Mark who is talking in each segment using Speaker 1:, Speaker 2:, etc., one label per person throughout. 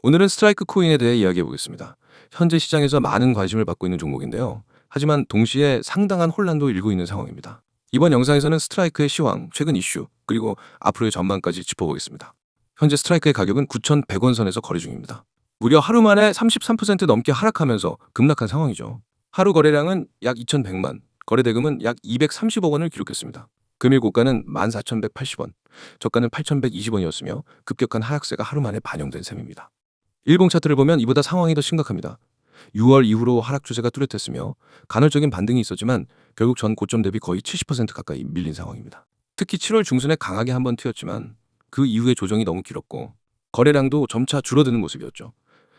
Speaker 1: 오늘은 스트라이크 코인에 대해 이야기해 보겠습니다. 현재 시장에서 많은 관심을 받고 있는 종목인데요. 하지만 동시에 상당한 혼란도 일고 있는 상황입니다. 이번 영상에서는 스트라이크의 시황, 최근 이슈, 그리고 앞으로의 전망까지 짚어보겠습니다. 현재 스트라이크의 가격은 9,100원 선에서 거래 중입니다. 무려 하루 만에 33% 넘게 하락하면서 급락한 상황이죠. 하루 거래량은 약 2,100만, 거래 대금은 약 230억 원을 기록했습니다. 금일 고가는 14,180원, 저가는 8,120원이었으며 급격한 하락세가 하루 만에 반영된 셈입니다. 일봉 차트를 보면 이보다 상황이 더 심각합니다. 6월 이후로 하락 추세가 뚜렷했으며 간헐적인 반등이 있었지만 결국 전 고점 대비 거의 70% 가까이 밀린 상황입니다. 특히 7월 중순에 강하게 한번 튀었지만 그 이후의 조정이 너무 길었고 거래량도 점차 줄어드는 모습이었죠.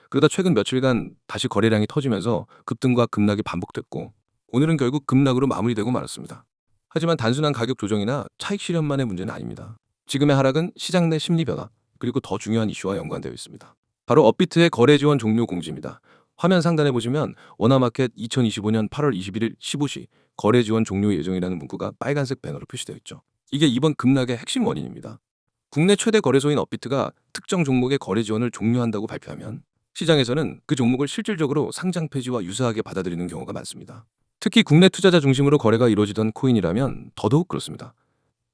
Speaker 1: 그러다 최근 며칠간 다시 거래량이 터지면서 급등과 급락이 반복됐고 오늘은 결국 급락으로 마무리되고 말았습니다. 하지만 단순한 가격 조정이나 차익 실현만의 문제는 아닙니다. 지금의 하락은 시장 내 심리 변화 그리고 더 중요한 이슈와 연관되어 있습니다. 바로 업비트의 거래 지원 종료 공지입니다. 화면 상단에 보시면 원화마켓 2025년 8월 21일 15시 거래 지원 종료 예정이라는 문구가 빨간색 배너로 표시되어 있죠. 이게 이번 급락의 핵심 원인입니다. 국내 최대 거래소인 업비트가 특정 종목의 거래 지원을 종료한다고 발표하면 시장에서는 그 종목을 실질적으로 상장 폐지와 유사하게 받아들이는 경우가 많습니다. 특히 국내 투자자 중심으로 거래가 이루어지던 코인이라면 더더욱 그렇습니다.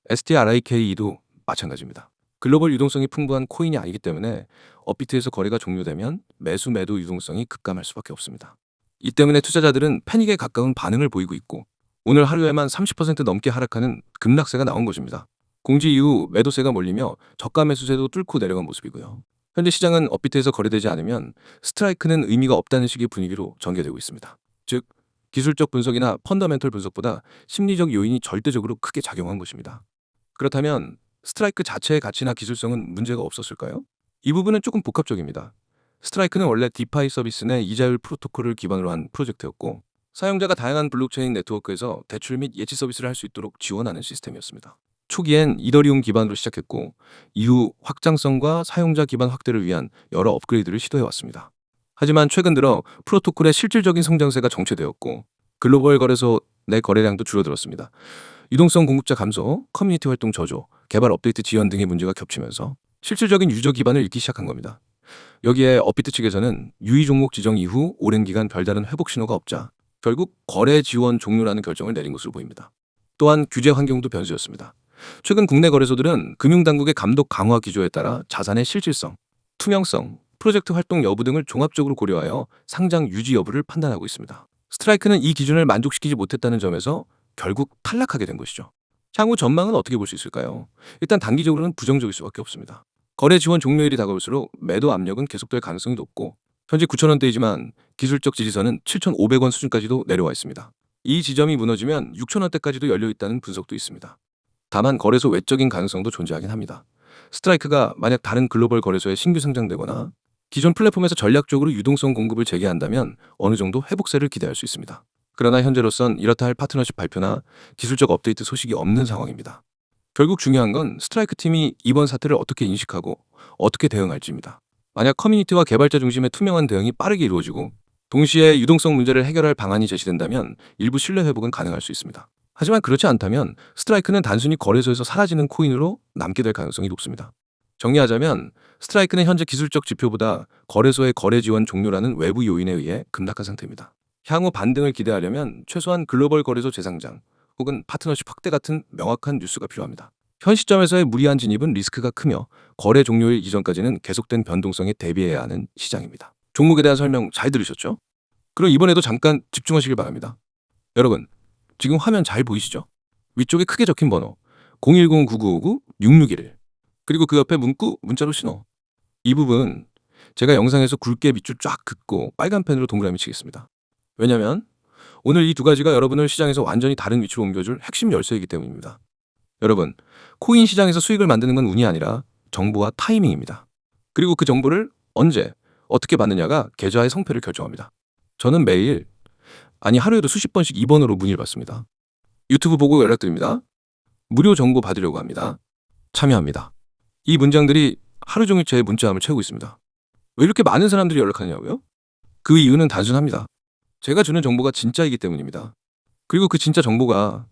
Speaker 1: STRIKE도 마찬가지입니다. 글로벌 유동성이 풍부한 코인이 아니기 때문에 업비트에서 거래가 종료되면 매수 매도 유동성이 급감할 수밖에 없습니다. 이 때문에 투자자들은 패닉에 가까운 반응을 보이고 있고 오늘 하루에만 30% 넘게 하락하는 급락세가 나온 것입니다. 공지 이후 매도세가 몰리며 저가 매수세도 뚫고 내려간 모습이고요. 현재 시장은 업비트에서 거래되지 않으면 스트라이크는 의미가 없다는 식의 분위기로 전개되고 있습니다. 즉 기술적 분석이나 펀더멘털 분석보다 심리적 요인이 절대적으로 크게 작용한 것입니다. 그렇다면 스트라이크 자체의 가치나 기술성은 문제가 없었을까요? 이 부분은 조금 복합적입니다. 스트라이크는 원래 디파이 서비스 내 이자율 프로토콜을 기반으로 한 프로젝트였고 사용자가 다양한 블록체인 네트워크에서 대출 및 예치 서비스를 할 수 있도록 지원하는 시스템이었습니다. 초기엔 이더리움 기반으로 시작했고 이후 확장성과 사용자 기반 확대를 위한 여러 업그레이드를 시도해왔습니다. 하지만 최근 들어 프로토콜의 실질적인 성장세가 정체되었고 글로벌 거래소 내 거래량도 줄어들었습니다. 유동성 공급자 감소, 커뮤니티 활동 저조, 개발 업데이트 지연 등의 문제가 겹치면서 실질적인 유저 기반을 잃기 시작한 겁니다. 여기에 업비트 측에서는 유의 종목 지정 이후 오랜 기간 별다른 회복 신호가 없자 결국 거래 지원 종료라는 결정을 내린 것으로 보입니다. 또한 규제 환경도 변수였습니다. 최근 국내 거래소들은 금융당국의 감독 강화 기조에 따라 자산의 실질성, 투명성, 프로젝트 활동 여부 등을 종합적으로 고려하여 상장 유지 여부를 판단하고 있습니다. 스트라이크는 이 기준을 만족시키지 못했다는 점에서 결국 탈락하게 된 것이죠. 향후 전망은 어떻게 볼 수 있을까요? 일단 단기적으로는 부정적일 수밖에 없습니다. 거래 지원 종료일이 다가올수록 매도 압력은 계속될 가능성이 높고 현재 9,000원대이지만 기술적 지지선은 7,500원 수준까지도 내려와 있습니다. 이 지점이 무너지면 6,000원대까지도 열려 있다는 분석도 있습니다. 다만 거래소 외적인 가능성도 존재하긴 합니다. 스트라이크가 만약 다른 글로벌 거래소에 신규 상장되거나 기존 플랫폼에서 전략적으로 유동성 공급을 재개한다면 어느 정도 회복세를 기대할 수 있습니다. 그러나 현재로선 이렇다 할 파트너십 발표나 기술적 업데이트 소식이 없는 상황입니다. 결국 중요한 건 스트라이크 팀이 이번 사태를 어떻게 인식하고 어떻게 대응할지입니다. 만약 커뮤니티와 개발자 중심의 투명한 대응이 빠르게 이루어지고 동시에 유동성 문제를 해결할 방안이 제시된다면 일부 신뢰 회복은 가능할 수 있습니다. 하지만 그렇지 않다면 스트라이크는 단순히 거래소에서 사라지는 코인으로 남게 될 가능성이 높습니다. 정리하자면 스트라이크는 현재 기술적 지표보다 거래소의 거래 지원 종료라는 외부 요인에 의해 급락한 상태입니다. 향후 반등을 기대하려면 최소한 글로벌 거래소 재상장 혹은 파트너십 확대 같은 명확한 뉴스가 필요합니다. 현 시점에서의 무리한 진입은 리스크가 크며 거래 종료일 이전까지는 계속된 변동성에 대비해야 하는 시장입니다. 종목에 대한 설명 잘 들으셨죠? 그럼 이번에도 잠깐 집중하시길 바랍니다. 여러분, 지금 화면 잘 보이시죠? 위쪽에 크게 적힌 번호 010-9959-6611 그리고 그 옆에 문구 문자로 신호 이 부분 제가 영상에서 굵게 밑줄 쫙 긋고 빨간 펜으로 동그라미 치겠습니다. 왜냐면 오늘 이 두 가지가 여러분을 시장에서 완전히 다른 위치로 옮겨줄 핵심 열쇠이기 때문입니다. 여러분, 코인 시장에서 수익을 만드는 건 운이 아니라 정보와 타이밍입니다. 그리고 그 정보를 언제, 어떻게 받느냐가 계좌의 성패를 결정합니다. 저는 매일, 아니 하루에도 수십 번씩 2번으로 문의를 받습니다. 유튜브 보고 연락드립니다. 무료 정보 받으려고 합니다. 참여합니다. 이 문장들이 하루 종일 제 문자함을 채우고 있습니다. 왜 이렇게 많은 사람들이 연락하냐고요? 그 이유는 단순합니다. 제가 주는 정보가 진짜이기 때문입니다. 그리고 그 진짜 정보가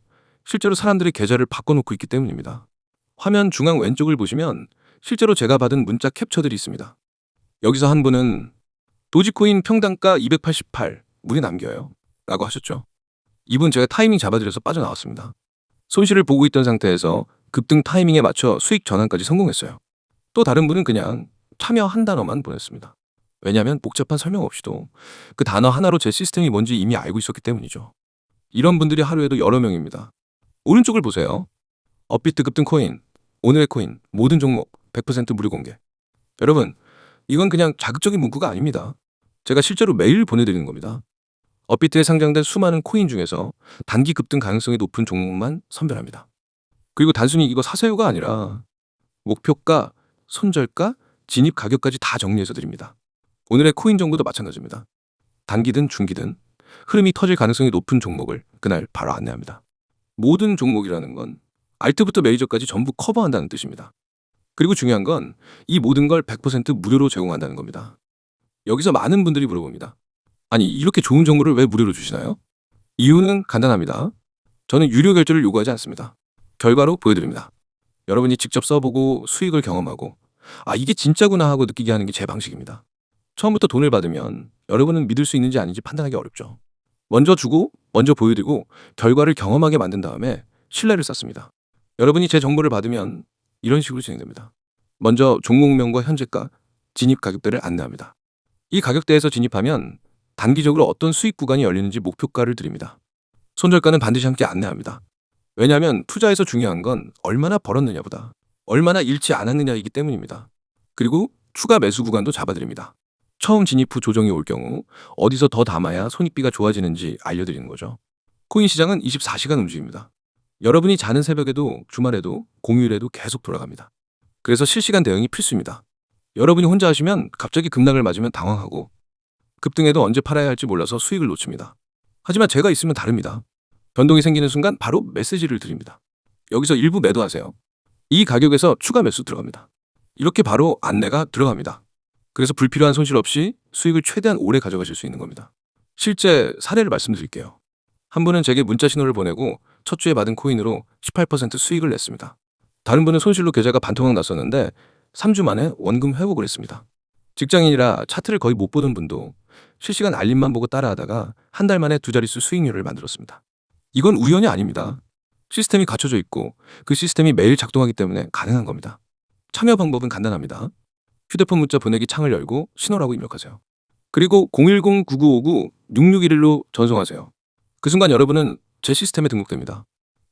Speaker 1: 실제로 사람들의 계좌를 바꿔놓고 있기 때문입니다. 화면 중앙 왼쪽을 보시면 실제로 제가 받은 문자 캡처들이 있습니다. 여기서 한 분은 도지코인 평단가 288 물이 남겨요 라고 하셨죠. 이분 제가 타이밍 잡아드려서 빠져나왔습니다. 손실을 보고 있던 상태에서 급등 타이밍에 맞춰 수익 전환까지 성공했어요. 또 다른 분은 그냥 참여 한 단어만 보냈습니다. 왜냐하면 복잡한 설명 없이도 그 단어 하나로 제 시스템이 뭔지 이미 알고 있었기 때문이죠. 이런 분들이 하루에도 여러 명입니다. 오른쪽을 보세요. 업비트 급등 코인, 오늘의 코인, 모든 종목 100% 무료 공개. 여러분, 이건 그냥 자극적인 문구가 아닙니다. 제가 실제로 매일 보내드리는 겁니다. 업비트에 상장된 수많은 코인 중에서 단기 급등 가능성이 높은 종목만 선별합니다. 그리고 단순히 이거 사세요가 아니라 목표가, 손절가, 진입 가격까지 다 정리해서 드립니다. 오늘의 코인 정보도 마찬가지입니다. 단기든 중기든 흐름이 터질 가능성이 높은 종목을 그날 바로 안내합니다. 모든 종목이라는 건 알트부터 메이저까지 전부 커버한다는 뜻입니다. 그리고 중요한 건 이 모든 걸 100% 무료로 제공한다는 겁니다. 여기서 많은 분들이 물어봅니다. 아니, 이렇게 좋은 정보를 왜 무료로 주시나요? 이유는 간단합니다. 저는 유료 결제를 요구하지 않습니다. 결과로 보여드립니다. 여러분이 직접 써보고 수익을 경험하고 이게 진짜구나 하고 느끼게 하는 게 제 방식입니다. 처음부터 돈을 받으면 여러분은 믿을 수 있는지 아닌지 판단하기 어렵죠. 먼저 주고 먼저 보여드리고 결과를 경험하게 만든 다음에 신뢰를 쌓습니다. 여러분이 제 정보를 받으면 이런 식으로 진행됩니다. 먼저 종목명과 현재가, 진입 가격대를 안내합니다. 이 가격대에서 진입하면 단기적으로 어떤 수익 구간이 열리는지 목표가를 드립니다. 손절가는 반드시 함께 안내합니다. 왜냐하면 투자에서 중요한 건 얼마나 벌었느냐보다 얼마나 잃지 않았느냐이기 때문입니다. 그리고 추가 매수 구간도 잡아드립니다. 처음 진입 후 조정이 올 경우 어디서 더 담아야 손익비가 좋아지는지 알려드리는 거죠. 코인 시장은 24시간 움직입니다. 여러분이 자는 새벽에도 주말에도 공휴일에도 계속 돌아갑니다. 그래서 실시간 대응이 필수입니다. 여러분이 혼자 하시면 갑자기 급락을 맞으면 당황하고 급등에도 언제 팔아야 할지 몰라서 수익을 놓칩니다. 하지만 제가 있으면 다릅니다. 변동이 생기는 순간 바로 메시지를 드립니다. 여기서 일부 매도하세요. 이 가격에서 추가 매수 들어갑니다. 이렇게 바로 안내가 들어갑니다. 그래서 불필요한 손실 없이 수익을 최대한 오래 가져가실 수 있는 겁니다. 실제 사례를 말씀드릴게요. 한 분은 제게 문자 신호를 보내고 첫 주에 받은 코인으로 18% 수익을 냈습니다. 다른 분은 손실로 계좌가 반토막 났었는데 3주 만에 원금 회복을 했습니다. 직장인이라 차트를 거의 못 보던 분도 실시간 알림만 보고 따라하다가 한 달 만에 두 자릿수 수익률을 만들었습니다. 이건 우연이 아닙니다. 시스템이 갖춰져 있고 그 시스템이 매일 작동하기 때문에 가능한 겁니다. 참여 방법은 간단합니다. 휴대폰 문자 보내기 창을 열고 신호라고 입력하세요. 그리고 010-9959-6611로 전송하세요. 그 순간 여러분은 제 시스템에 등록됩니다.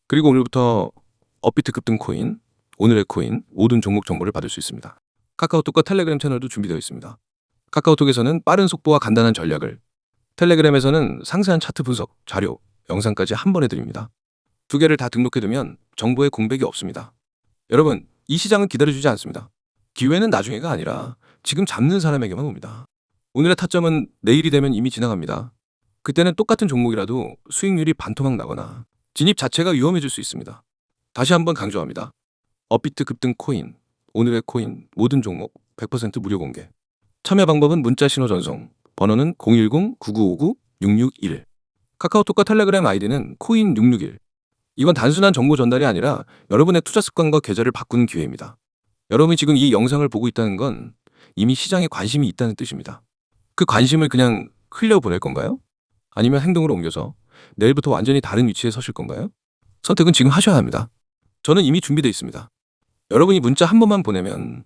Speaker 1: 그리고 오늘부터 업비트 급등 코인, 오늘의 코인, 모든 종목 정보를 받을 수 있습니다. 카카오톡과 텔레그램 채널도 준비되어 있습니다. 카카오톡에서는 빠른 속보와 간단한 전략을, 텔레그램에서는 상세한 차트 분석, 자료, 영상까지 한 번에 드립니다. 두 개를 다 등록해두면 정보에 공백이 없습니다. 여러분, 이 시장은 기다려주지 않습니다. 기회는 나중에가 아니라 지금 잡는 사람에게만 옵니다. 오늘의 타점은 내일이 되면 이미 지나갑니다. 그때는 똑같은 종목이라도 수익률이 반토막 나거나 진입 자체가 위험해질 수 있습니다. 다시 한번 강조합니다. 업비트 급등 코인, 오늘의 코인, 모든 종목 100% 무료 공개. 참여 방법은 문자 신호 전송, 번호는 010-9959-6611. 카카오톡과 텔레그램 아이디는 코인661. 이건 단순한 정보 전달이 아니라 여러분의 투자 습관과 계좌를 바꾸는 기회입니다. 여러분이 지금 이 영상을 보고 있다는 건 이미 시장에 관심이 있다는 뜻입니다. 그 관심을 그냥 흘려보낼 건가요? 아니면 행동으로 옮겨서 내일부터 완전히 다른 위치에 서실 건가요? 선택은 지금 하셔야 합니다. 저는 이미 준비되어 있습니다. 여러분이 문자 한 번만 보내면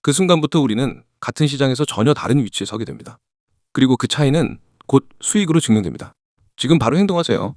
Speaker 1: 그 순간부터 우리는 같은 시장에서 전혀 다른 위치에 서게 됩니다. 그리고 그 차이는 곧 수익으로 증명됩니다. 지금 바로 행동하세요.